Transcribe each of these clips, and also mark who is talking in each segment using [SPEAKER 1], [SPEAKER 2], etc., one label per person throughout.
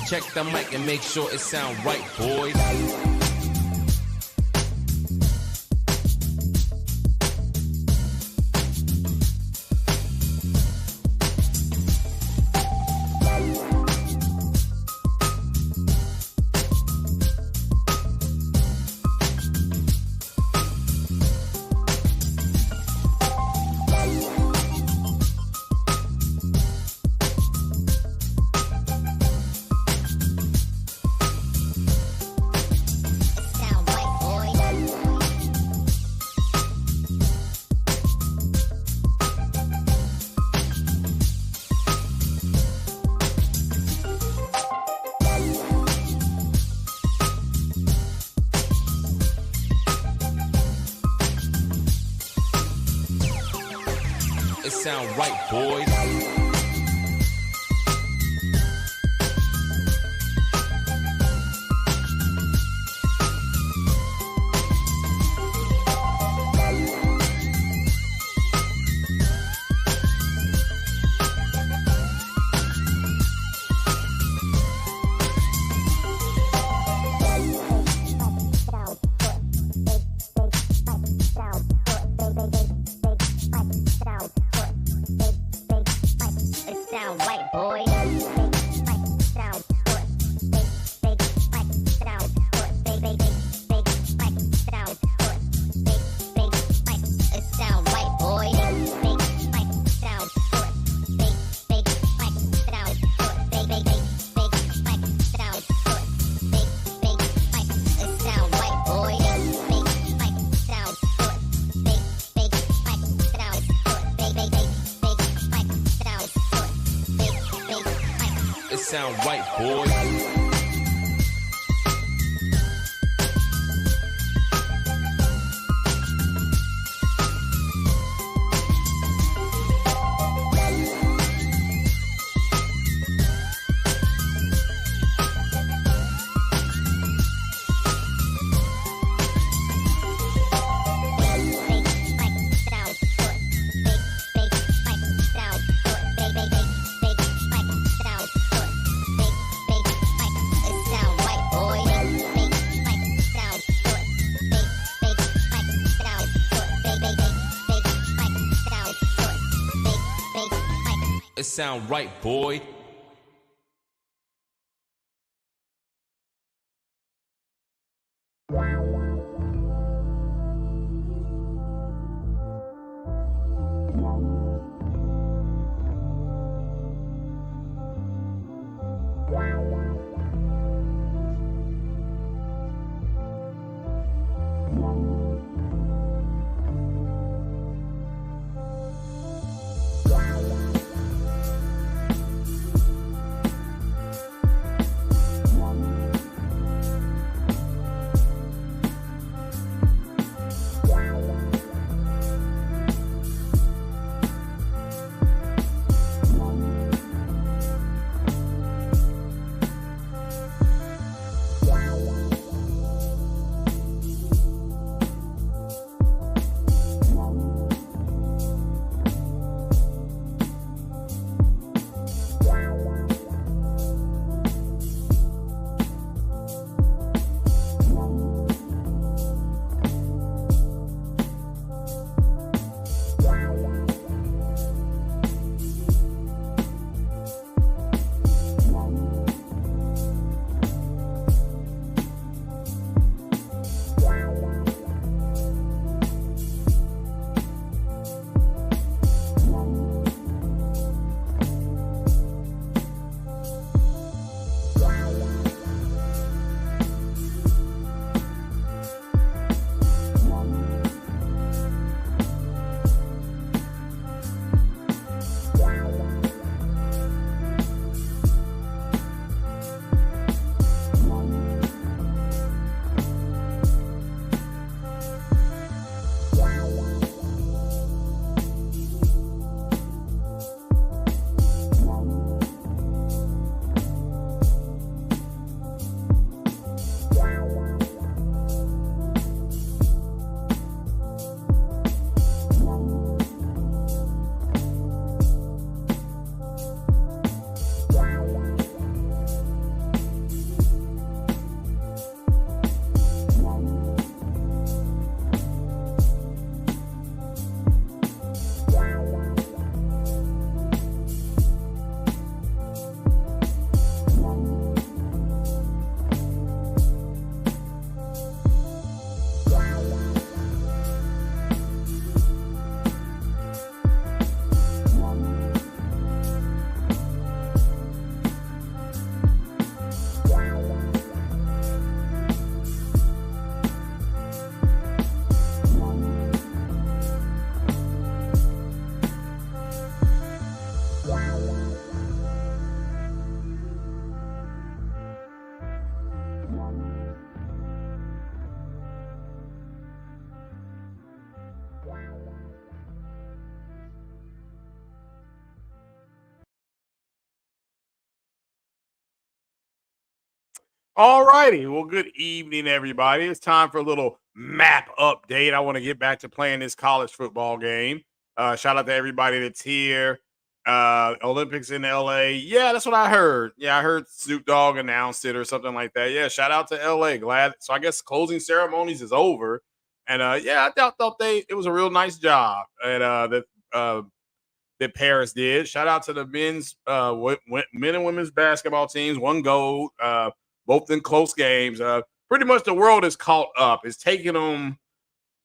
[SPEAKER 1] Check the mic and make sure it sound right, boys. It sound right, boys. It sound right, boys. It sound right, boy.
[SPEAKER 2] All righty. Well, good evening, everybody. It's time for a little map update. I want to get back to playing this college football game. Shout out to everybody that's here. Olympics in LA. Yeah, that's what I heard. Yeah, I heard Snoop Dogg announced it or something like that. Yeah, shout out to LA. Glad. So I guess closing ceremonies is over. And yeah, thought it was a real nice job. And uh, that Paris did. Shout out to the men and women's basketball teams. One gold, both in close games. Pretty much the world is caught up. It's taking them.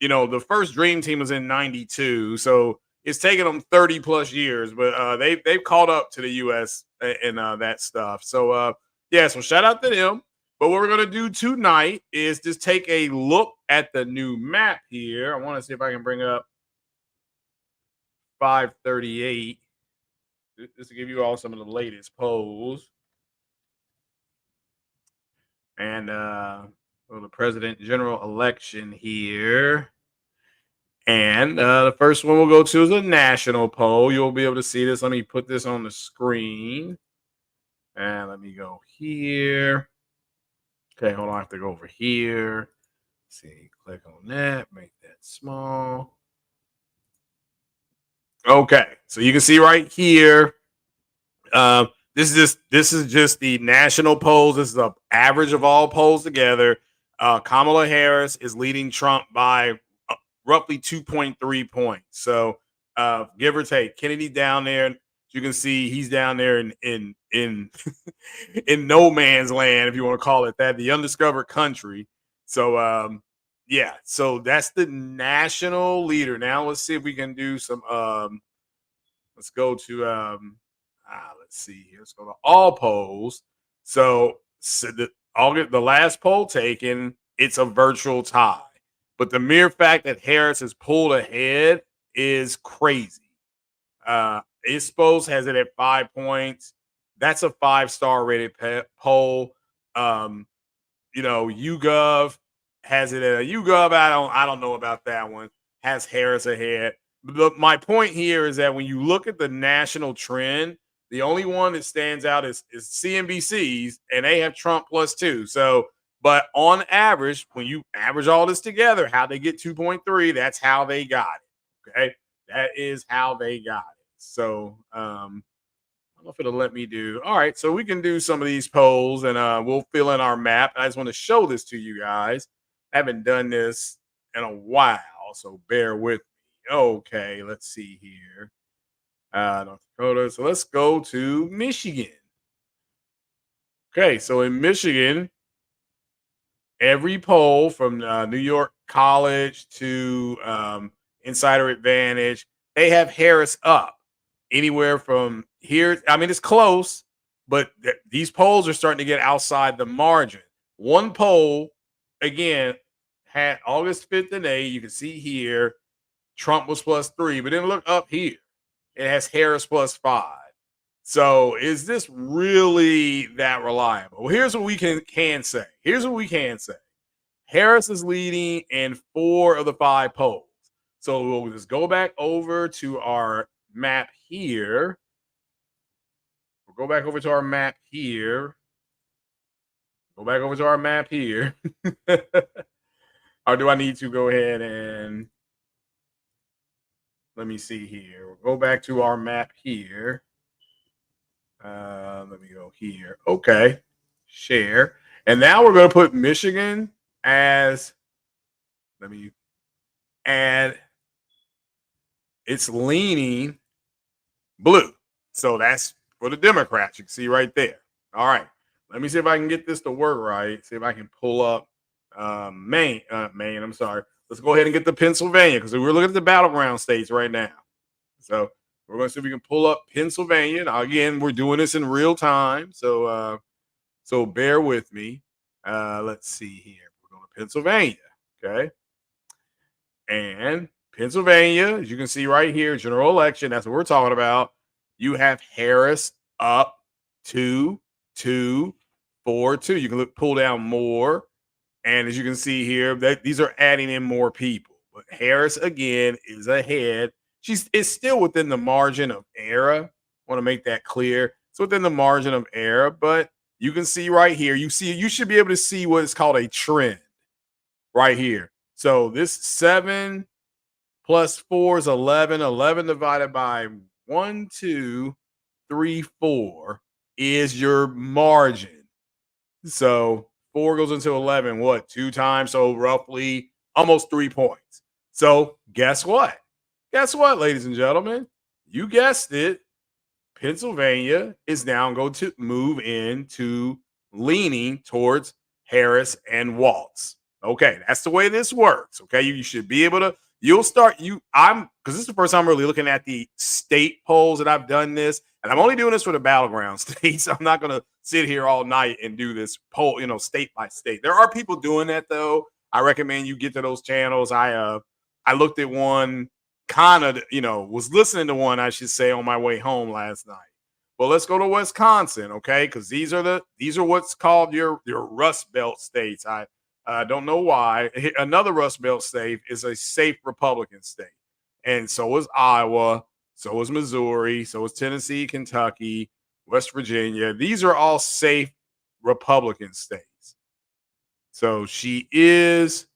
[SPEAKER 2] The first Dream Team was in '92, so it's taken them 30 plus years, but they've caught up to the U.S. and that stuff. So yeah, so shout out to them. But what we're gonna do tonight is just take a look at the new map here. I want to see if I can bring up 538. Just to give you all some of the latest polls. And the president general election here. And the first one we'll go to is a national poll. You'll be able to see this. Let me put this on the screen. And let me go here. Okay, hold on. I have to go over here. Let's see, click on that, make that small. Okay, so you can see right here. This is just the national polls. This is the average of all polls together. Kamala Harris is leading Trump by roughly 2.3 points. So give or take. Kennedy down there. You can see he's down there in in no man's land, if you want to call it that, the undiscovered country. So yeah, so that's the national leader. Now let's see if we can do some. Let's go to let's see here. Let's go to all polls. So the last poll taken, it's a virtual tie. But the mere fact that Harris has pulled ahead is crazy. ISPOS has it at 5 points. That's a 5-star rated poll. YouGov has it at a YouGov. I don't know about that one. Has Harris ahead. But my point here is that when you look at the national trend, the only one that stands out is CNBC's, and they have Trump +2. So, but on average, when you average all this together, how they get 2.3, that's how they got it. Okay, that is how they got it. So, I don't know if it'll let me do. All right, so we can do some of these polls, and we'll fill in our map. I just want to show this to you guys. I haven't done this in a while, so bear with me. Okay, let's see here. North Dakota. So let's go to Michigan. Okay, so in Michigan, every poll from New York College to Insider Advantage, they have Harris up anywhere from here. I mean, it's close, but these polls are starting to get outside the margin. One poll, again, had August 5th and 8th. You can see here, Trump was +3, but then look up here. It has Harris +5. So is this really that reliable? Well, here's what we can say. Here's what we can say. Harris is leading in 4 of the 5 polls. So we'll just go back over to our map here. We'll go back over to our map here. Go back over to our map here. Or do I need to go ahead and let me see here. We'll go back to our map here. Let me go here. Okay. Share. And now we're going to put Michigan as, let me add, it's leaning blue. So that's for the Democrats. You can see right there. All right. Let me see if I can get this to work right. See if I can pull up Maine. I'm sorry. Let's go ahead and get the Pennsylvania because we're looking at the battleground states right now. So we're going to see if we can pull up Pennsylvania. Now, again, we're doing this in real time. So so bear with me. Let's see here. We're going to Pennsylvania. Okay. And Pennsylvania, as you can see right here, general election. That's what we're talking about. You have Harris up 2, 2, 4, 2. You can pull down more. And as you can see here, these are adding in more people. But Harris, again, is ahead. It's still within the margin of error. I want to make that clear. It's within the margin of error, but you can see right here. You should be able to see what is called a trend right here. So this 7 plus 4 is 11. 11 divided by 1, 2, 3, 4 is your margin. So 4 goes into 11. What? 2 times. So roughly almost 3 points. So guess what? Guess what, ladies and gentlemen? You guessed it. Pennsylvania is now going to move into leaning towards Harris and Walz. Okay, that's the way this works. Okay, you should be able to. I'm because this is the first time I'm really looking at the state polls that I've done this, and I'm only doing this for the battleground states. I'm not going to sit here all night and do this poll, state by state. There are people doing that though. I recommend you get to those channels. I looked at one kind of, was listening to one, I should say, on my way home last night. Well, let's go to Wisconsin, okay? Because these are what's called your Rust Belt states. I don't know why. Another Rust Belt state is a safe Republican state, and so is Iowa, so is Missouri, so is Tennessee, Kentucky, West Virginia. These are all safe Republican states. So she is.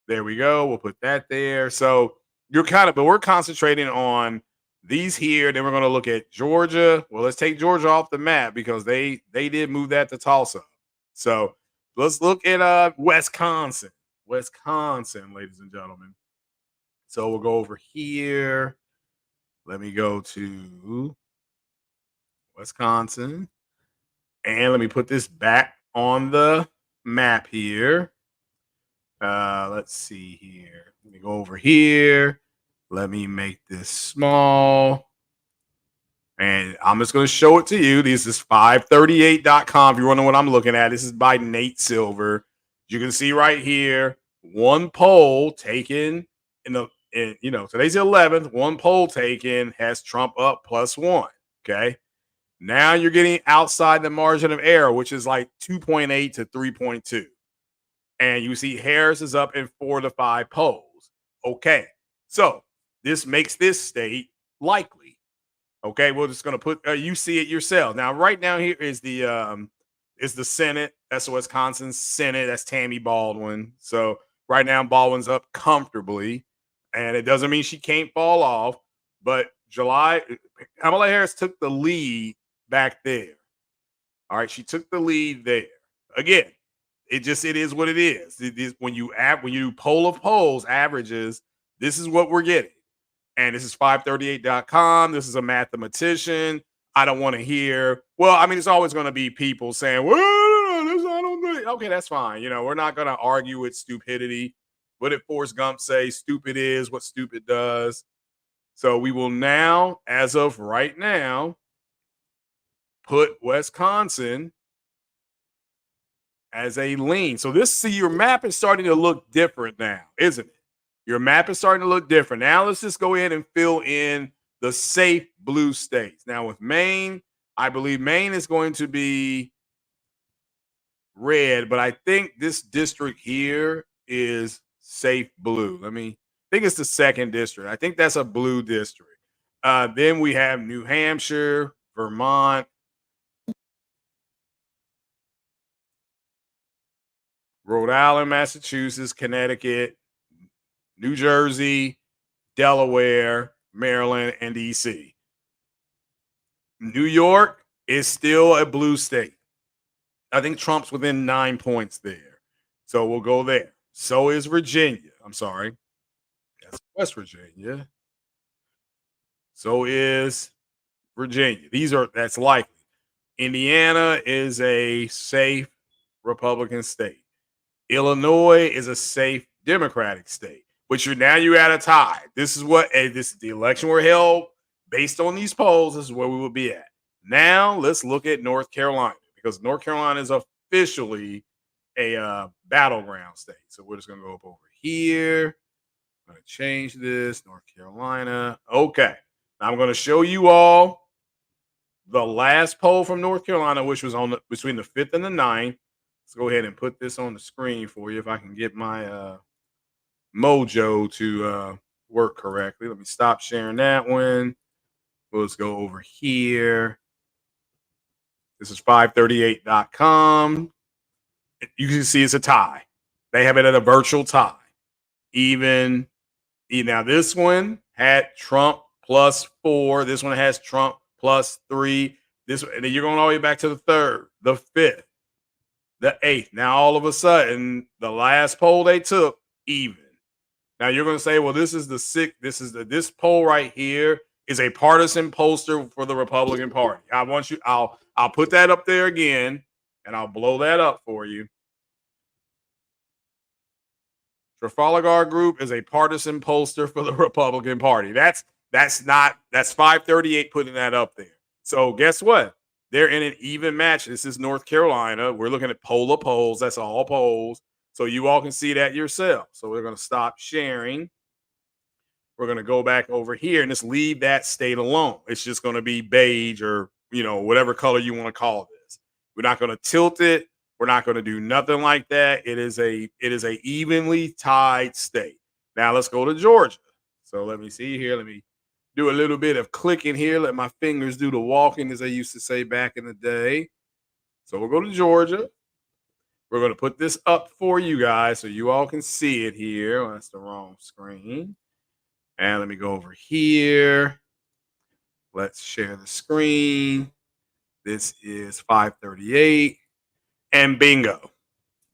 [SPEAKER 2] There we go. We'll put that there. So but we're concentrating on these here. Then we're going to look at Georgia. Well, let's take Georgia off the map because they did move that to Tulsa. So let's look at Wisconsin. Wisconsin, ladies and gentlemen. So we'll go over here. Let me go to Wisconsin. And let me put this back on the map here. Let's see here. Let me go over here. Let me make this small. And I'm just going to show it to you. This is 538.com. If you want to know what I'm looking at, this is by Nate Silver. You can see right here, one poll taken today's the 11th. One poll taken has Trump up +1. Okay. Now you're getting outside the margin of error, which is like 2.8 to 3.2. And you see Harris is up in 4 to 5 polls. Okay. So this makes this state likely. Okay. We're just going to put, you see it yourself. Now, right now here is the Senate. That's the Wisconsin Senate. That's Tammy Baldwin. So right now Baldwin's up comfortably, and it doesn't mean she can't fall off, but Kamala Harris took the lead back there. All right. She took the lead there. Again, it is what it is. It is when you poll of polls averages, this is what we're getting. And this is 538.com. This is a mathematician. I don't want to hear, well, I mean, it's always going to be people saying, well, I don't think. Okay, that's fine. We're not going to argue with stupidity. What did Forrest Gump say? Stupid is what stupid does. So we will now, as of right now, put Wisconsin as a lean. So your map is starting to look different now, isn't it? Your map is starting to look different. Now let's just go ahead and fill in the safe blue states. Now with Maine, I believe Maine is going to be red, but I think this district here is safe blue. I think it's the second district. I think that's a blue district. Then we have New Hampshire, Vermont, Rhode Island, Massachusetts, Connecticut, New Jersey, Delaware, Maryland, and DC. New York is still a blue state. I think Trump's within 9 points there. So we'll go there. So is Virginia. I'm sorry. That's West Virginia. So is Virginia. That's likely. Indiana is a safe Republican state. Illinois is a safe Democratic state. Which you're at a tie. This is the election were held based on these polls. This is where we will be at. Now let's look at North Carolina, because North Carolina is officially a battleground state. So we're just going to go up over here. I'm going to change this, North Carolina. Okay. Now I'm going to show you all the last poll from North Carolina, which was between the 5th and the 9th. Let's go ahead and put this on the screen for you if I can get my Mojo to work correctly. Let me stop sharing that one. Let's go over here. This is 538.com. You can see it's a tie. They have it at a virtual tie. Even now, this one had Trump +4. This one has Trump +3. This, and then you're going all the way back to the 3rd, the 5th, the 8th. Now all of a sudden, the last poll they took, even. Now you're going to say, well, this is the 6th. This poll right here is a partisan pollster for the Republican Party. I'll put that up there again, and I'll blow that up for you. Trafalgar Group is a partisan pollster for the Republican Party. That's 538 putting that up there. So guess what? They're in an even match. This is North Carolina. We're looking at poll of polls. That's all polls. So you all can see that yourself. So we're going to stop sharing. We're going to go back over here and just leave that state alone. It's just going to be beige or, whatever color you want to call this. We're not going to tilt it. We're not going to do nothing like that. It is a evenly tied state. Now let's go to Georgia. So let me see here. Let me do a little bit of clicking here. Let my fingers do the walking, as they used to say back in the day. So we'll go to Georgia. We're going to put this up for you guys so you all can see it here. Oh, that's the wrong screen. And let me go over here. Let's share the screen. This is 538. And bingo.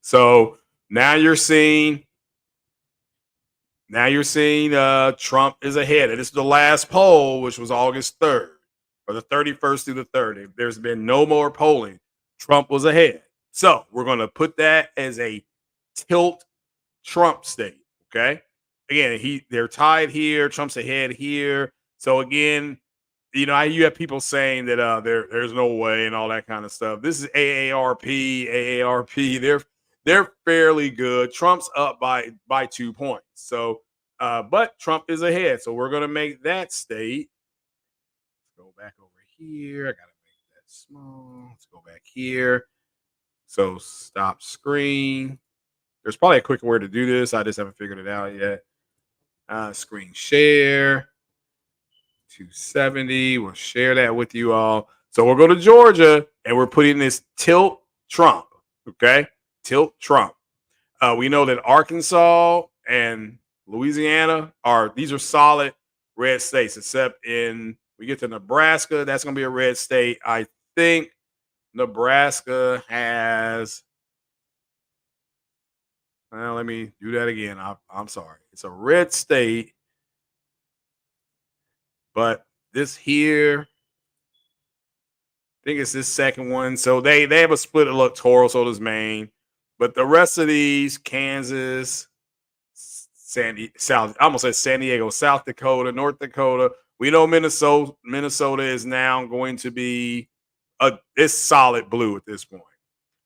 [SPEAKER 2] So now you're seeing Trump is ahead. And this is the last poll, which was August 3rd, or the 31st through the 30th. There's been no more polling. Trump was ahead. So we're going to put that as a tilt Trump state. Okay. Again, they're tied here. Trump's ahead here. So again, you have people saying that there's no way and all that kind of stuff. This is AARP. They're fairly good. Trump's up by 2 points. So, but Trump is ahead. So we're gonna make that state. Let's go back over here. I gotta make that small. Let's go back here. So stop screen. There's probably a quicker way to do this. I just haven't figured it out yet. Screen share. 270. We'll share that with you all. So we'll go to Georgia and we're putting this tilt Trump. Okay. Tilt Trump. We know that Arkansas and Louisiana these are solid red states, except we get to Nebraska. That's going to be a red state. I think Nebraska has, let me do that again. I'm sorry. It's a red state. But this here, I think it's this second one. So they have a split electoral, so does Maine. But the rest of these, Kansas, I almost said San Diego, South Dakota, North Dakota. We know Minnesota is now going to be it's solid blue at this point.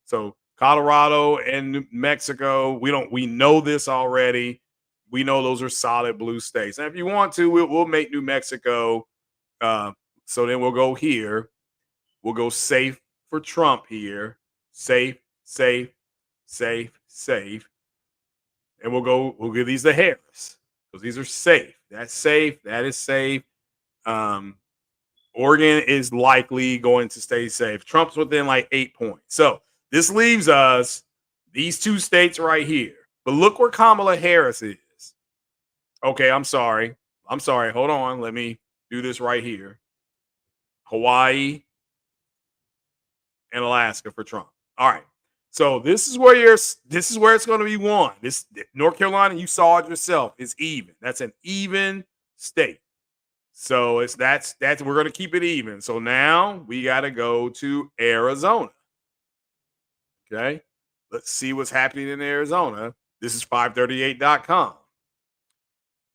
[SPEAKER 2] So Colorado and New Mexico, we know this already. We know those are solid blue states. And if you want to, we'll make New Mexico. So then we'll go here. We'll go safe for Trump here. Safe. And we'll give these to Harris because these are safe. That's safe. That is safe. Oregon is likely going to stay safe. Trump's within like 8 points. So this leaves us these 2 states right here. But look where Kamala Harris is. Okay, I'm sorry. Hold on. Let me do this right here. Hawaii and Alaska for Trump. All right. So this is where it's going to be won. This North Carolina, you saw it yourself, is even. That's an even state. So we're going to keep it even. So now we got to go to Arizona. Okay. Let's see what's happening in Arizona. This is 538.com.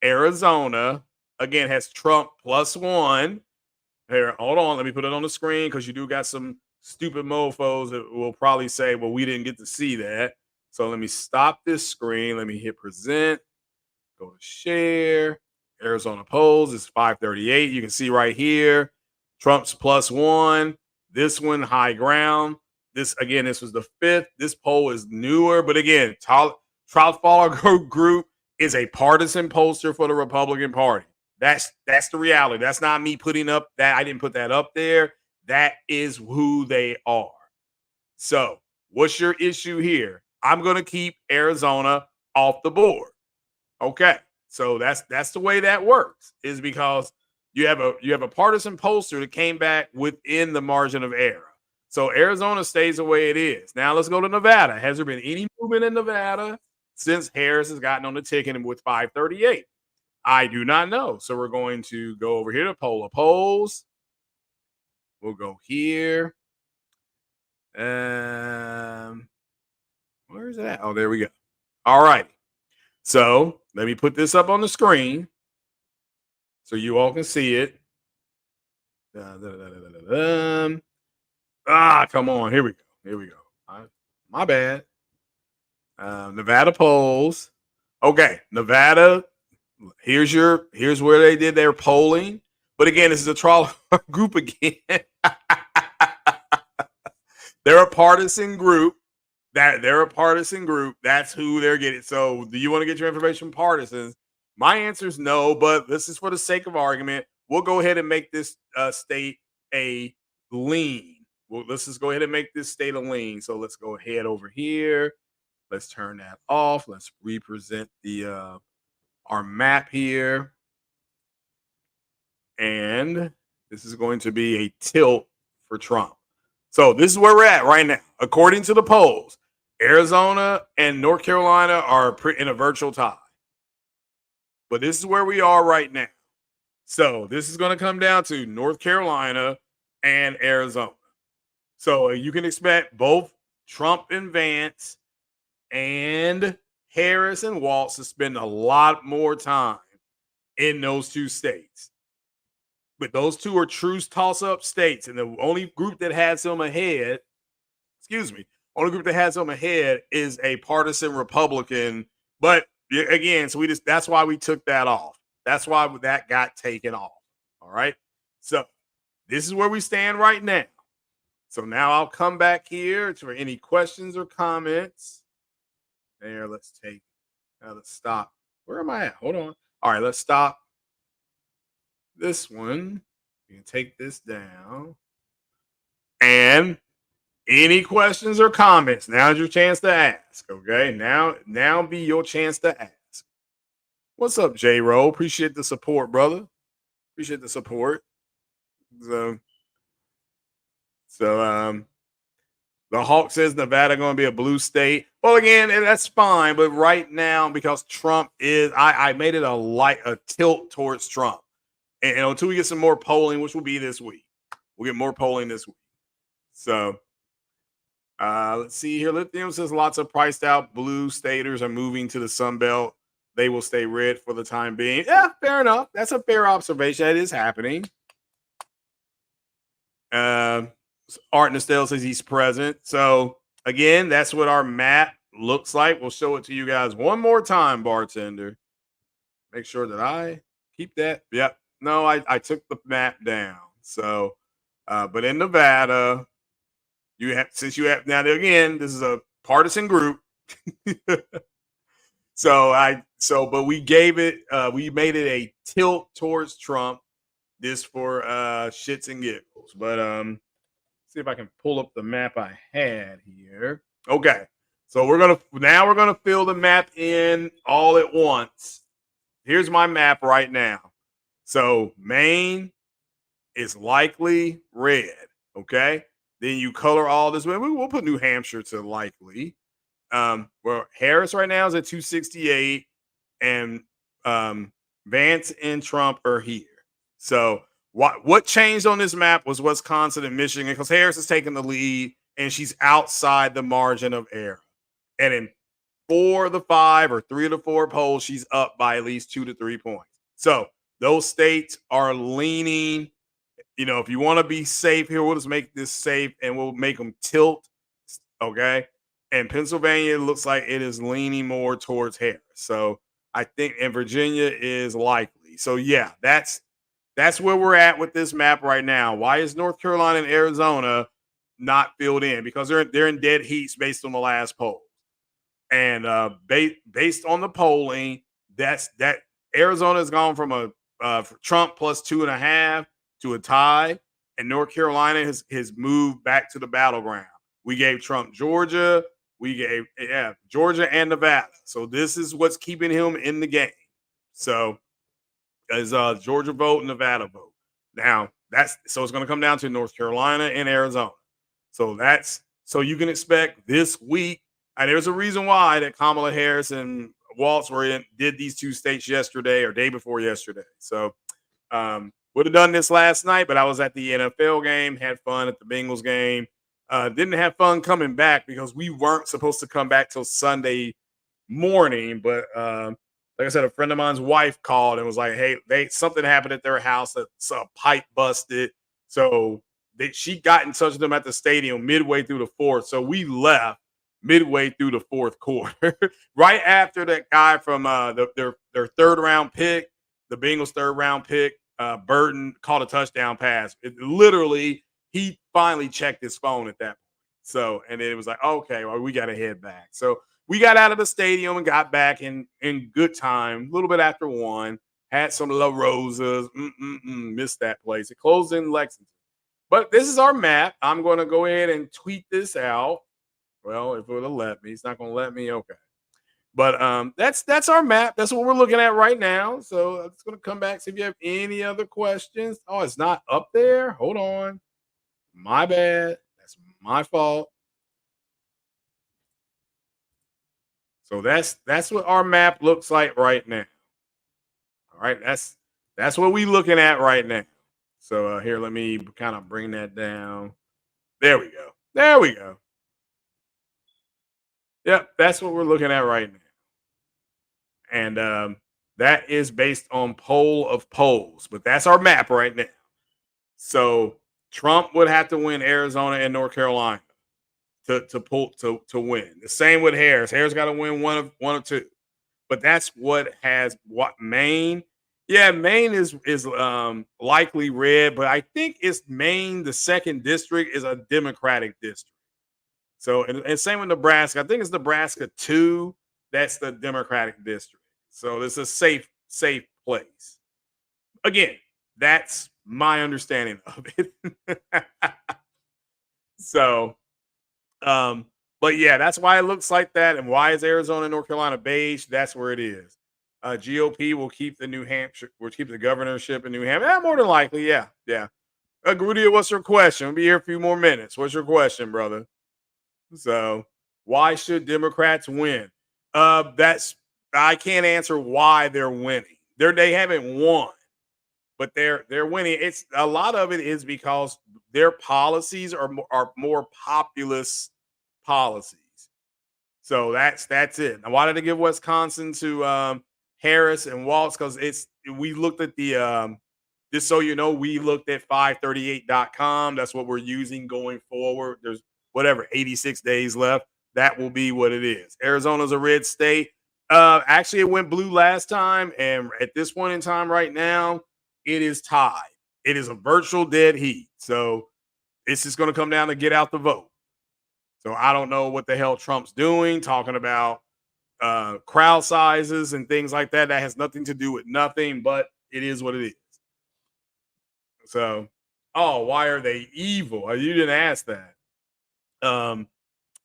[SPEAKER 2] Arizona, again, has Trump +1. Here, hold on. Let me put it on the screen because you do got some stupid mofos that will probably say, well, we didn't get to see that. So let me stop this screen. Let me hit present. Go to share. Arizona polls is 538. You can see right here, Trump's +1. This one, high ground. This was the 5th. This poll is newer. But again, Trafalgar Group is a partisan pollster for the Republican Party. That's the reality. That's not me putting up that. I didn't put that up there. That is who they are. So, what's your issue here? I'm going to keep Arizona off the board. Okay. So that's the way that works, is because you have a partisan pollster that came back within the margin of error. So Arizona stays the way it is. Now let's go to Nevada. Has there been any movement in Nevada since Harris has gotten on the ticket and with 538? I do not know. So we're going to go over here to poll of polls. We'll go here. Where is it at? Oh, there we go. All right. So let me put this up on the screen so you all can see it. Come on. Here we go. Here we go. My bad. Nevada polls. Okay, Nevada. Here's where they did their polling. But again, this is a trial group again. They're a partisan group. That's who they're getting. So, do you want to get your information from partisans? My answer is no, but this is for the sake of argument. We'll go ahead and make this state a lean. Well, let's just go ahead and make this state a lean. So let's go ahead over here. Let's turn that off. Let's represent the our map here. And this is going to be a tilt for Trump. So this is where we're at right now. According to the polls, Arizona and North Carolina are in a virtual tie. But this is where we are right now. So this is going to come down to North Carolina and Arizona. So you can expect both Trump and Vance and Harris and Walz to spend a lot more time in those two states. But those two are true toss-up states. And the only group that has them ahead, is a partisan Republican. But again, so that's why we took that off. That's why that got taken off. All right. So this is where we stand right now. So now I'll come back here for any questions or comments. There, let's stop. Where am I at? Hold on. All right, let's stop this one. You can take this down. And any questions or comments, now's your chance to ask. Okay. Now be your chance to ask. What's up, J-Roll? Appreciate the support, brother. Appreciate the support. So the Hawk says Nevada going to be a blue state. Well, again, that's fine. But right now, because Trump is, I made it a tilt towards Trump. And until we get some more polling, which will be this week, we'll get more polling this week. So let's see here. Lithium says lots of priced out blue staters are moving to the Sun Belt. They will stay red for the time being. Yeah, fair enough. That's a fair observation. That is happening. Art Nostell says he's present. So again, that's what our map looks like. We'll show it to you guys one more time, bartender. Make sure that I keep that. Yep. No, I took the map down. So, but in Nevada, again, this is a partisan group. But we gave it, we made it a tilt towards Trump. This for shits and giggles. But see if I can pull up the map I had here. Okay. So we're gonna fill the map in all at once. Here's my map right now. So Maine is likely red. Okay. Then you color all this. We'll put New Hampshire to likely. Well, Harris right now is at 268, and Vance and Trump are here. So what changed on this map was Wisconsin and Michigan, because Harris is taking the lead and she's outside the margin of error. And in 4 of the 5 or 3 of the 4 polls, she's up by at least 2 to 3 points. So those states are leaning. If you want to be safe here, we'll just make this safe and we'll make them tilt. Okay. And Pennsylvania looks like it is leaning more towards Harris. So I think, and Virginia is likely. So yeah, that's where we're at with this map right now. Why is North Carolina and Arizona not filled in? Because they're in dead heats based on the last poll. And based on the polling, that Arizona has gone from a Trump plus 2.5 to a tie. and North Carolina has moved back to the battleground. We gave Trump Georgia, we gave Georgia and Nevada. So this is what's keeping him in the game. So is Georgia vote, Nevada vote. Now that's so it's going to come down to North Carolina and Arizona. So you can expect this week. And there's a reason why that Kamala Harris and Waltz did these two states yesterday or day before yesterday. So would have done this last night, but I was at the NFL game, had fun at the Bengals game. Didn't have fun coming back because we weren't supposed to come back till Sunday morning. But like I said, a friend of mine's wife called and was like, "Hey, something happened at their house. A pipe busted." So she got in touch with them at the stadium midway through the fourth. So we left midway through the fourth quarter, right after that guy from their third round pick, the Bengals third round pick, Burton caught a touchdown pass. Literally, he finally checked his phone at that point. So, and then it was like, okay, well, we got to head back. So we got out of the stadium and got back in good time, a little bit after 1. Had some La Rosas. Missed that place. It closed in Lexington. But this is our map. I'm going to go ahead and tweet this out. Well, if it'll let me. It's not going to let me. Okay. But that's our map. That's what we're looking at right now. So I'm just going to come back, see if you have any other questions. Oh, it's not up there? Hold on. My bad. That's my fault. So that's what our map looks like right now. All right, that's what we're looking at right now. So here, let me kind of bring that down. There we go. There we go. Yep, that's what we're looking at right now. And that is based on poll of polls, but that's our map right now. So Trump would have to win Arizona and North Carolina to win. The same with Harris. Harris got to win one of two. But that's what Maine. Yeah, Maine is likely red, but I think it's Maine. The second district is a Democratic district. So and same with Nebraska. I think it's Nebraska 2. That's the Democratic district. So it's a safe place. Again, that's my understanding of it. So, but yeah, that's why it looks like that. And why is Arizona and North Carolina beige? That's where it is. GOP will keep the governorship in New Hampshire. Yeah, more than likely. Yeah. Grudia, what's your question? We'll be here a few more minutes. What's your question, brother? So, why should Democrats win? I can't answer why they're winning. They haven't won, but they're winning. It's a lot of it is because their policies are more populist policies. So that's it. Now, why did they give Wisconsin to Harris and Waltz? Because we looked at the just so you know, we looked at 538.com. That's what we're using going forward. There's 86 days left. That will be what it is. Arizona's a red state. Actually, it went blue last time, and at this point in time, right now, it is tied. It is a virtual dead heat. So it's just going to come down to get out the vote. So I don't know what the hell Trump's doing, talking about crowd sizes and things like that. That has nothing to do with nothing, but it is what it is. So, why are they evil? You didn't ask that.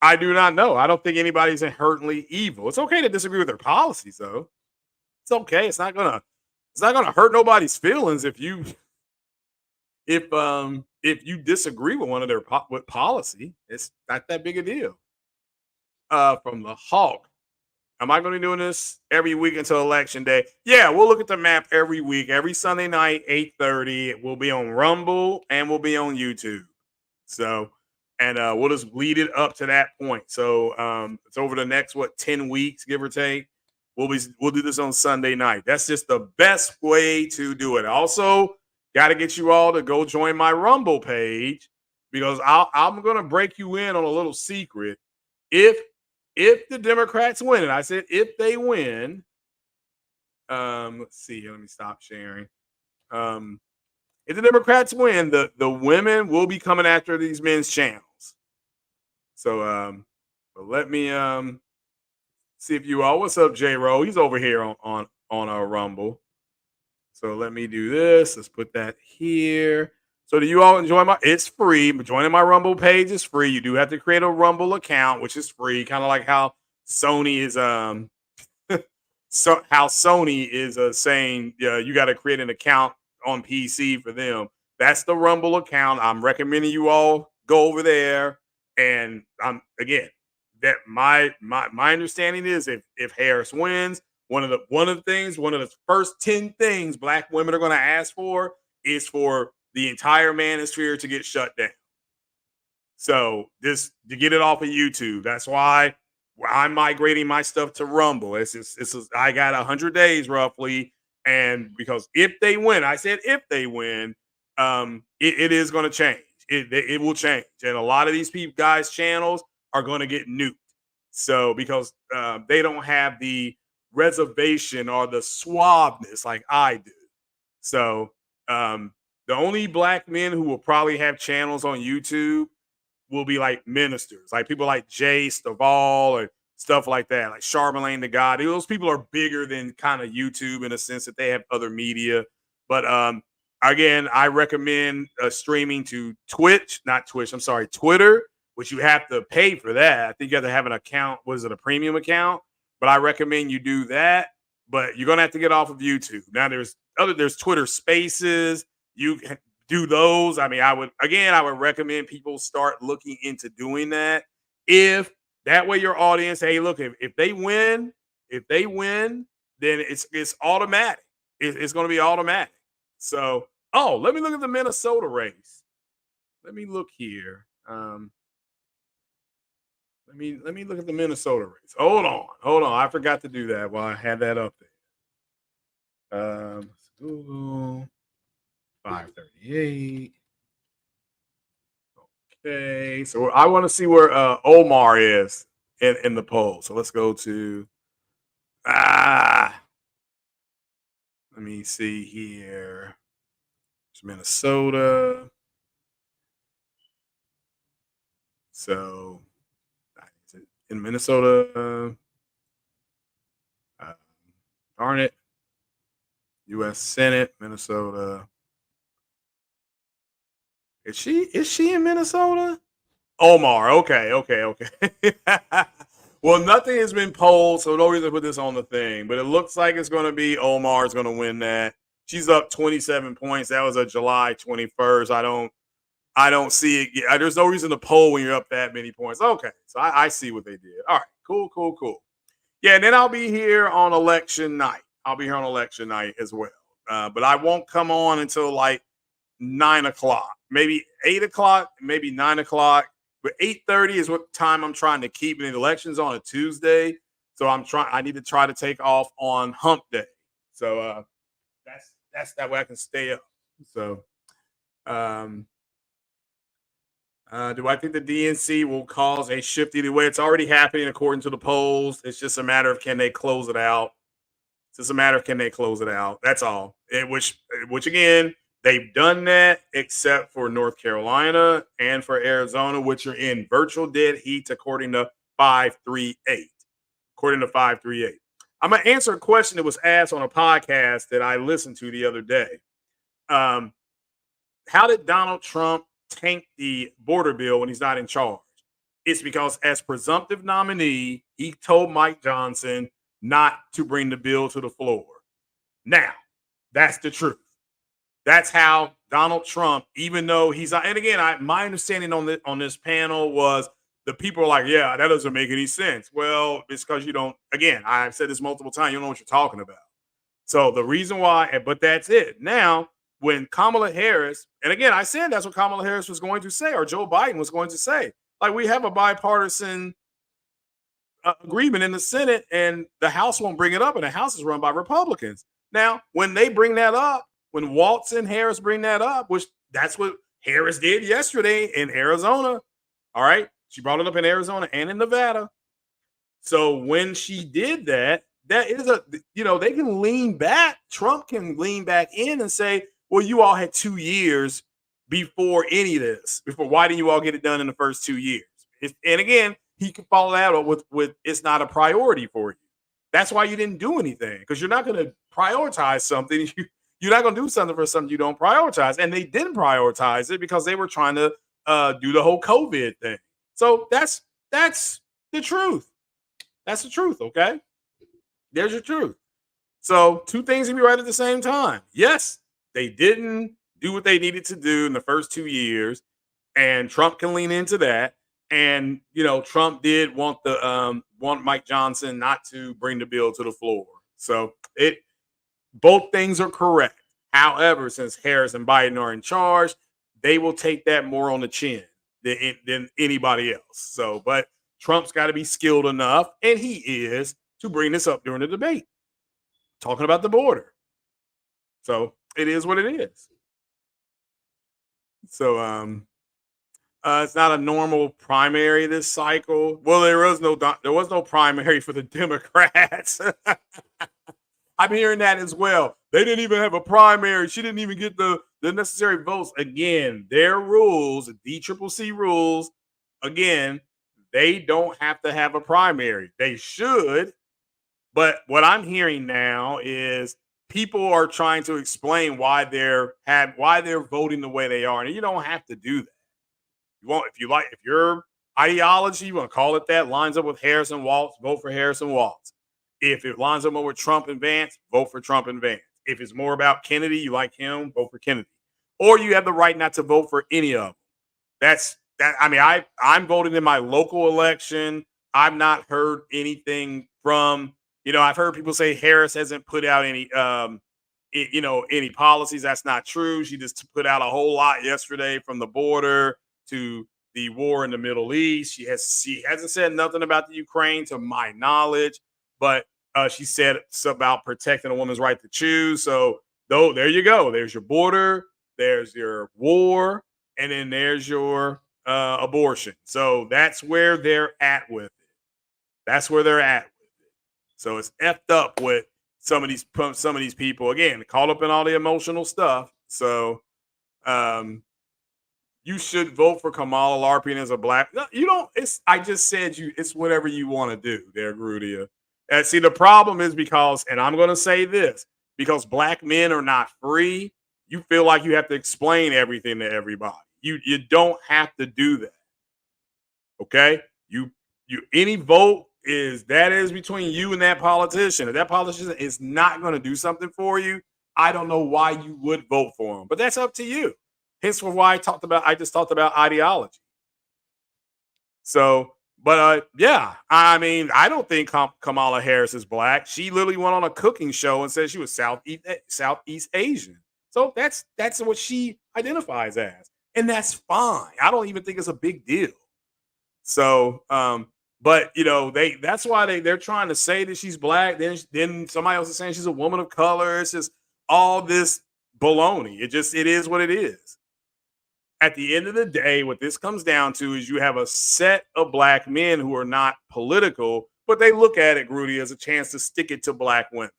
[SPEAKER 2] I do not know. I don't think anybody's inherently evil. It's okay to disagree with their policies, though. It's okay. It's not gonna hurt nobody's feelings if you disagree with one of their policy. It's not that big a deal. From the Hawk. Am I going to be doing this every week until election day? Yeah, we'll look at the map every week, every Sunday night, 8:30. We'll be on Rumble and we'll be on YouTube. So, and we'll just lead it up to that point. So it's over the next 10 weeks, give or take. We'll do this on Sunday night. That's just the best way to do it. Also, got to get you all to go join my Rumble page because I'm going to break you in on a little secret. If the Democrats win, and I said if they win, let's see. Let me stop sharing. If the Democrats win, the women will be coming after these men's channels. So, but let me see if you all. What's up, J-Ro? He's over here on our Rumble. So let me do this. Let's put that here. So do you all enjoy my? It's free. But joining my Rumble page is free. You do have to create a Rumble account, which is free. Kind of like how Sony is so how Sony is saying you got to create an account on PC for them. That's the Rumble account. I'm recommending you all go over there. And I'm again that my understanding is if Harris wins, one of the first 10 things black women are going to ask for is for the entire manosphere to get shut down. So this to get it off of YouTube. That's why I'm migrating my stuff to Rumble. I got 100 days roughly, and because if they win, I said if they win, it is going to change. It will change, and a lot of these guys' channels are going to get nuked. So because they don't have the reservation or the suaveness like I do. So the only black men who will probably have channels on YouTube will be like ministers, like people like Jay Staval or stuff like that, like Charlemagne the God. Those people are bigger than kind of YouTube in a sense that they have other media. But again, I recommend streaming to Twitter, which you have to pay for that. I think you have to have an account. Was it a premium account? But I recommend you do that. But you're gonna have to get off of YouTube. Now there's Twitter Spaces. You can do those. I mean, I would recommend people start looking into doing that. If that way your audience, hey, look, if they win, then it's automatic. It's going to be automatic. So, let me look at the Minnesota race. Let me look here. Let me look at the Minnesota race. Hold on. I forgot to do that while I had that up there. Google 538. Okay, so I want to see where Omar is in the poll. So let's go to let me see here. It's Minnesota. So in Minnesota, darn it, U.S. Senate, Minnesota. Is she in Minnesota? Omar. Okay. Well, nothing has been polled, so no reason to put this on the thing. But it looks like it's going to be Omar's going to win that. She's up 27 points. That was a July 21st. I don't see it. There's no reason to poll when you're up that many points. Okay, so I see what they did. All right, cool. Yeah, and then I'll be here on election night. As well. But I won't come on until like 9 o'clock, maybe 8 o'clock, maybe 9 o'clock. But 8:30 is what time I'm trying to keep. And the election's on a Tuesday, so I need to try to take off on Hump Day. So that's that way I can stay up. So, do I think the DNC will cause a shift either way? It's already happening according to the polls. It's just a matter of can they close it out. That's all. Which again, they've done that except for North Carolina and for Arizona, which are in virtual dead heat according to 538. I'm going to answer a question that was asked on a podcast that I listened to the other day. How did Donald Trump tank the border bill when he's not in charge? It's because as presumptive nominee, he told Mike Johnson not to bring the bill to the floor. Now, that's the truth. That's how Donald Trump, even though he's and again, my understanding on this panel was the people are like, yeah, that doesn't make any sense. Well, it's because you don't. Again, I've said this multiple times. You don't know what you're talking about. So the reason why, but that's it. Now, when Kamala Harris, and again, I said that's what Kamala Harris was going to say, or Joe Biden was going to say. Like we have a bipartisan agreement in the Senate, and the House won't bring it up, and the House is run by Republicans. Now, when they bring that up. When Waltz and Harris bring that up, which that's what Harris did yesterday in Arizona. All right. She brought it up in Arizona and in Nevada. So when she did that is they can lean back. Trump can lean back in and say, well, you all had 2 years before any of this. Why didn't you all get it done in the first 2 years? And again, he can follow that up with it's not a priority for you. That's why you didn't do anything, because you're not going to prioritize something You're not going to do something for something you don't prioritize. And they didn't prioritize it because they were trying to do the whole COVID thing. So that's the truth. That's the truth. Okay. There's your truth. So two things can be right at the same time. Yes, they didn't do what they needed to do in the first 2 years, and Trump can lean into that. And Trump did want want Mike Johnson not to bring the bill to the floor. So both things are correct. However, since Harris and Biden are in charge, they will take that more on the chin than anybody else. So, but Trump's got to be skilled enough, and he is, to bring this up during the debate, talking about the border. So it is what it is. So it's not a normal primary this cycle. Well, there was no primary for the Democrats. I'm hearing that as well. They didn't even have a primary. She didn't even get the necessary votes. Again, their rules, DCCC rules, again, they don't have to have a primary. They should. But what I'm hearing now is people are trying to explain why they're voting the way they are. And you don't have to do that. You won't, if your ideology, you want to call it that, lines up with Harrison Walz, vote for Harrison Walz. If it lines up more with Trump and Vance, vote for Trump and Vance. If it's more about Kennedy, you like him, vote for Kennedy. Or you have the right not to vote for any of them. That's that. I mean, I'm voting in my local election. I've not heard anything from, I've heard people say Harris hasn't put out any any policies. That's not true. She just put out a whole lot yesterday, from the border to the war in the Middle East. She hasn't said nothing about the Ukraine, to my knowledge, but she said it's about protecting a woman's right to choose. So there you go. There's your border, there's your war, and then there's your abortion. So that's where they're at with it. That's where they're at with it. So it's effed up with some of these people, again, caught up in all the emotional stuff. So you should vote for Kamala Larpian as a black. No, you don't. I just said it's whatever you want to do there, Grudia. And see, the problem is because, and I'm going to say this, because black men are not free, you feel like you have to explain everything to everybody. You don't have to do that. Okay? Any vote is between you and that politician. If that politician is not going to do something for you, I don't know why you would vote for him. But that's up to you. Hence why I just talked about ideology. So, but yeah, I mean, I don't think Kamala Harris is black. She literally went on a cooking show and said she was Southeast Asian. So that's what she identifies as, and that's fine. I don't even think it's a big deal. So, but that's why they're trying to say that she's black. Then somebody else is saying she's a woman of color. It's just all this baloney. It is what it is. At the end of the day, what this comes down to is you have a set of black men who are not political, but they look at it, Grudy, as a chance to stick it to black women.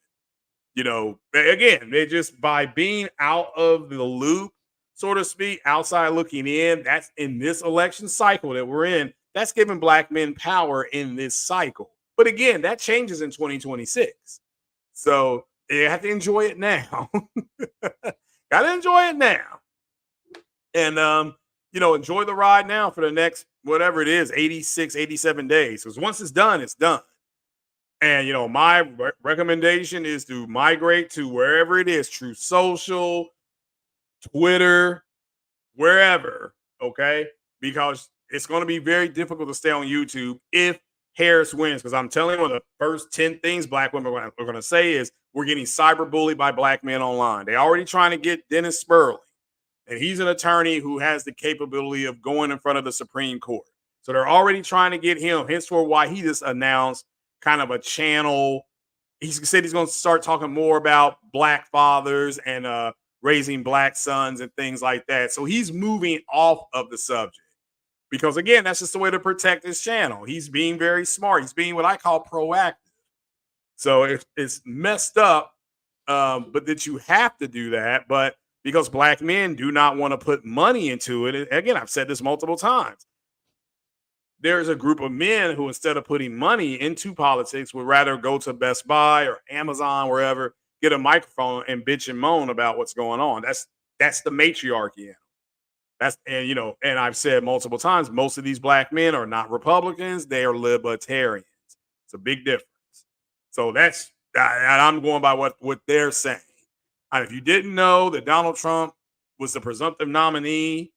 [SPEAKER 2] Again, they just, by being out of the loop, so to speak, outside looking in, that's in this election cycle that we're in, that's giving black men power in this cycle. But again, that changes in 2026. So you have to enjoy it now. Got to enjoy it now. And, enjoy the ride now for the next, whatever it is, 86, 87 days. Because once it's done, it's done. And, my recommendation is to migrate to wherever it is, Truth Social, Twitter, wherever, okay? Because it's going to be very difficult to stay on YouTube if Harris wins. Because I'm telling you, one of the first 10 things black women are going to say is we're getting cyberbullied by black men online. They're already trying to get Dennis Sperling. And he's an attorney who has the capability of going in front of the Supreme Court. So they're already trying to get him. Henceforth, why he just announced kind of a channel. He said he's going to start talking more about black fathers and raising black sons and things like that. So he's moving off of the subject because, again, that's just the way to protect his channel. He's being very smart. He's being what I call proactive. So it's messed up, but that you have to do that. But because black men do not want to put money into it. And again, I've said this multiple times. There's a group of men who, instead of putting money into politics, would rather go to Best Buy or Amazon, wherever, get a microphone and bitch and moan about what's going on. That's the matriarchy. And I've said multiple times, most of these black men are not Republicans, they are libertarians. It's a big difference. So and I'm going by what they're saying. And if you didn't know that Donald Trump was the presumptive nominee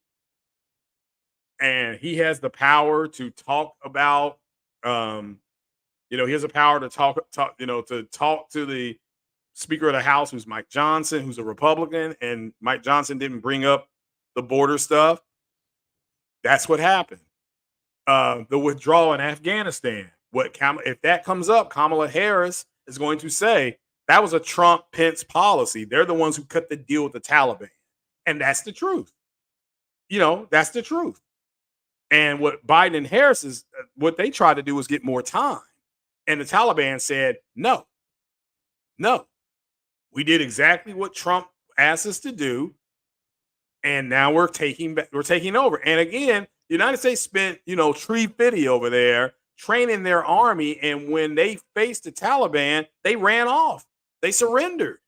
[SPEAKER 2] and he has the power to talk about, he has the power to talk to the Speaker of the House, who's Mike Johnson, who's a Republican, and Mike Johnson didn't bring up the border stuff. That's what happened. The withdrawal in Afghanistan. If that comes up, Kamala Harris is going to say that was a Trump-Pence policy. They're the ones who cut the deal with the Taliban. And that's the truth. That's the truth. And what Biden and Harris what they tried to do was get more time. And the Taliban said, no, we did exactly what Trump asked us to do. And now we're taking over. And again, the United States spent, tree fitty over there training their army. And when they faced the Taliban, they ran off. They surrendered.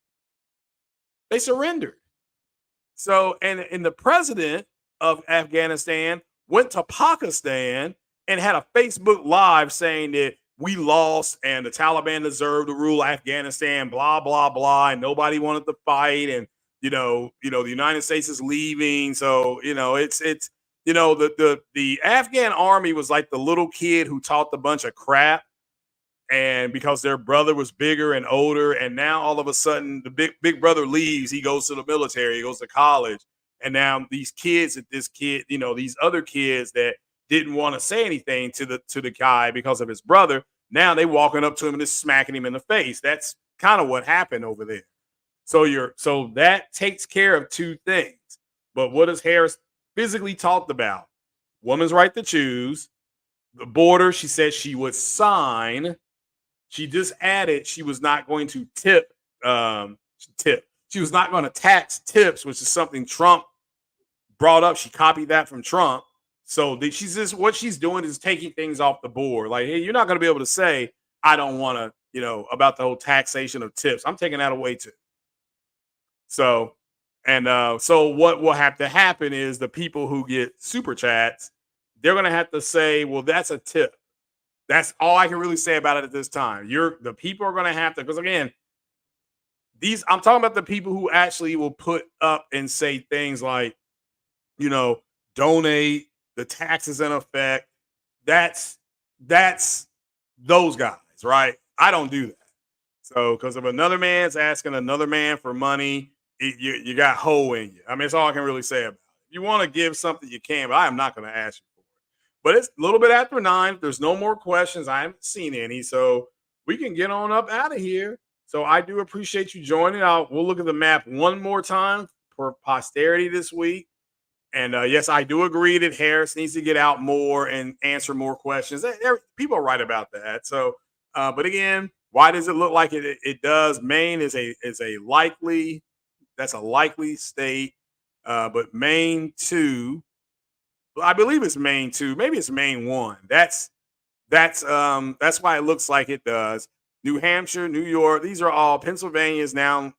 [SPEAKER 2] So, and the president of Afghanistan went to Pakistan and had a Facebook Live saying that we lost and the Taliban deserved to rule Afghanistan, blah, blah, blah. And nobody wanted to fight. And, the United States is leaving. So, it's the Afghan army was like the little kid who taught the bunch of crap. And because their brother was bigger and older, and now all of a sudden the big brother leaves, he goes to the military, he goes to college. And now these other kids that didn't want to say anything to the guy because of his brother, now they walking up to him and just smacking him in the face. That's kind of what happened over there. So that takes care of two things. But what has Harris physically talked about? Woman's right to choose. The border, she said she would sign. She just added she was not going to tip. She was not going to tax tips, which is something Trump brought up. She copied that from Trump. So what she's doing is taking things off the board. Like, hey, you're not going to be able to say, I don't want to, about the whole taxation of tips. I'm taking that away too. So what will have to happen is the people who get super chats, they're going to have to say, well, that's a tip. That's all I can really say about it at this time. The people are going to have to, because again, I'm talking about the people who actually will put up and say things like, donate, the taxes in effect. That's those guys, right? I don't do that. So, because if another man's asking another man for money, you got hoe in you. I mean, it's all I can really say about it. If you want to give something, you can, but I am not going to ask you for it. But it's a little bit after 9. If there's no more questions, I haven't seen any. So we can get on up out of here. So I do appreciate you joining. We'll look at the map one more time for posterity this week. And yes, I do agree that Harris needs to get out more and answer more questions. People are right about that. So, but again, why does it look like it does? Maine is a likely state, but Maine 2, I believe it's Maine 2, maybe it's Maine 1. That's why it looks like it does. New Hampshire, New York, these are all. Pennsylvania is now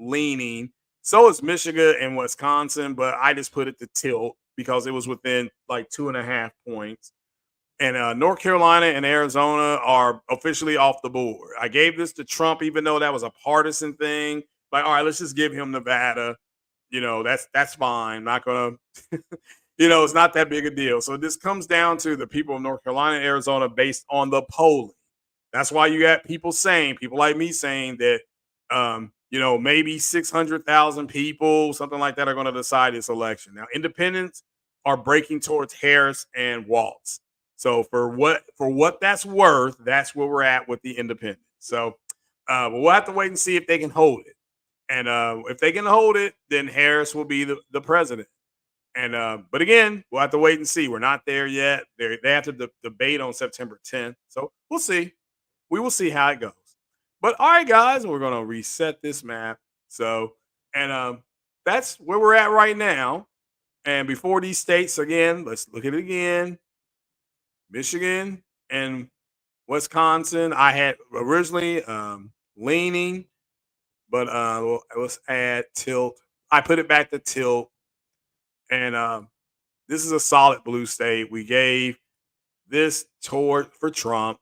[SPEAKER 2] leaning. So is Michigan and Wisconsin, but I just put it to tilt because it was within like 2.5 points. And North Carolina and Arizona are officially off the board. I gave this to Trump, even though that was a partisan thing. Like, all right, let's just give him Nevada. That's fine. I'm not gonna, it's not that big a deal. So this comes down to the people of North Carolina and Arizona based on the polling. That's why you got people like me saying that, maybe 600,000 people, something like that, are going to decide this election. Now, independents are breaking towards Harris and Walz. So for what that's worth, that's where we're at with the independents. So we'll have to wait and see if they can hold it. And if they can hold it, then Harris will be the president. And but again, we'll have to wait and see. We're not there yet. They have to debate on September 10th. So we'll see. We will see how it goes. But all right, guys, we're going to reset this map. So, and that's where we're at right now. And before these states, again, let's look at it again. Michigan and Wisconsin, I had originally leaning, But let's add tilt. I put it back to tilt, and this is a solid blue state. We gave this toward for Trump,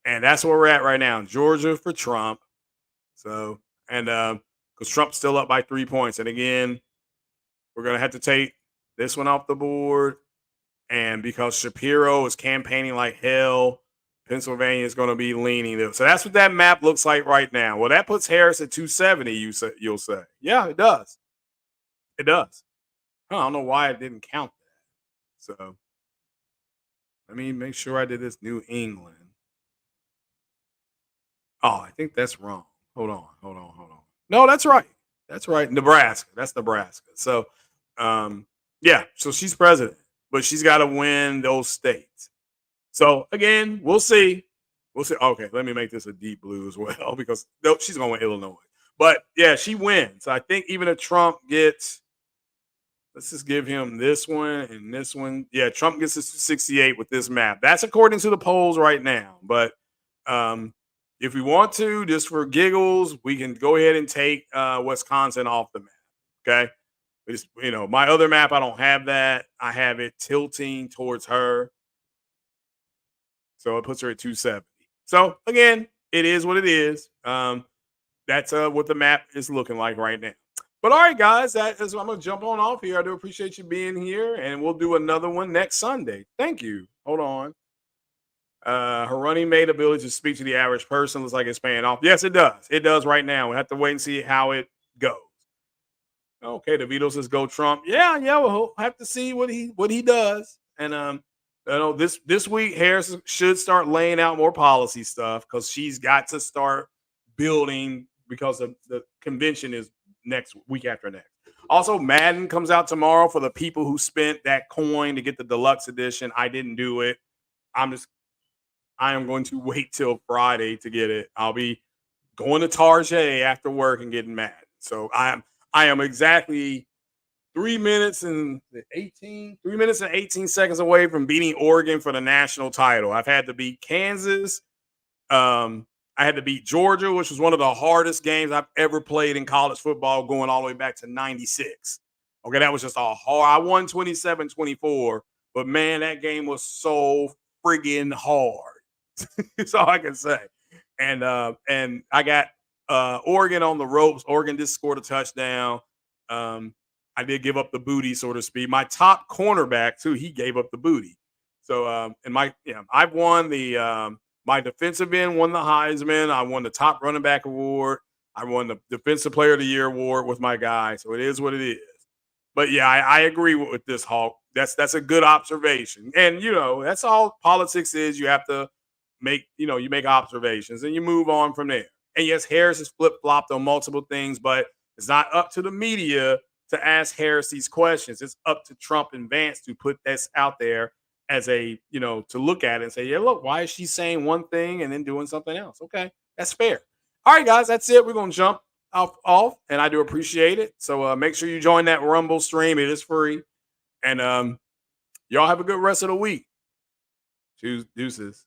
[SPEAKER 2] and that's where we're at right now. Georgia for Trump. So, and because Trump's still up by 3 points, and again, we're gonna have to take this one off the board, and because Shapiro is campaigning like hell, Pennsylvania is going to be leaning. So that's what that map looks like right now. Well, that puts Harris at 270. You'll say, yeah, it does. It does. I don't know why it didn't count that. So let me make sure I did this New England. Oh, I think that's wrong. Hold on. No, that's right. That's right. Nebraska. That's Nebraska. So, yeah. So she's president, but she's got to win those states. So again, we'll see. We'll see. Okay, let me make this a deep blue as well because she's going to win Illinois. But yeah, she wins. I think even if Trump gets, let's just give him this one and this one. Yeah, Trump gets us to 68 with this map. That's according to the polls right now. But if we want to, just for giggles, we can go ahead and take Wisconsin off the map. Okay. We just, my other map, I don't have that. I have it tilting towards her. So it puts her at 270. So again, it is what it is. That's what the map is looking like right now. But all right, guys, that is I'm gonna jump on off here. I do appreciate you being here, and we'll do another one next Sunday. Thank you. Hold on. Her running mate ability to speak to the average person looks like it's paying off. Yes, it does. It does right now. We have to wait and see how it goes. Okay, DeVito says go Trump. Yeah, we'll have to see what he does. And this week Harris should start laying out more policy stuff because she's got to start building because the convention is next week after next. Also, Madden comes out tomorrow for the people who spent that coin to get the deluxe edition. I didn't do it. I am going to wait till Friday to get it. I'll be going to Tarjay after work and getting Madden. So I am exactly 3 minutes and 18 seconds away from beating Oregon for the national title. I've had to beat Kansas. I had to beat Georgia, which was one of the hardest games I've ever played in college football, going all the way back to 96. Okay, that was just a hard. I won 27-24, but man, that game was so friggin' hard. That's all I can say. And I got Oregon on the ropes. Oregon just scored a touchdown. I did give up the booty, so to speak. My top cornerback too, he gave up the booty. So I've won the my defensive end won the Heisman. I won the top running back award. I won the defensive player of the year award with my guy. So it is what it is. But yeah, I agree with this, Hawk. That's a good observation. And that's all politics is. You have to make you make observations and you move on from there. And yes, Harris has flip-flopped on multiple things, but it's not up to the media to ask Harris these questions. It's up to Trump and Vance to put this out there as a, to look at it and say, yeah, look, why is she saying one thing and then doing something else? Okay, that's fair. All right, guys, that's it. We're going to jump off, and I do appreciate it. So make sure you join that Rumble stream. It is free. And y'all have a good rest of the week. Deuces.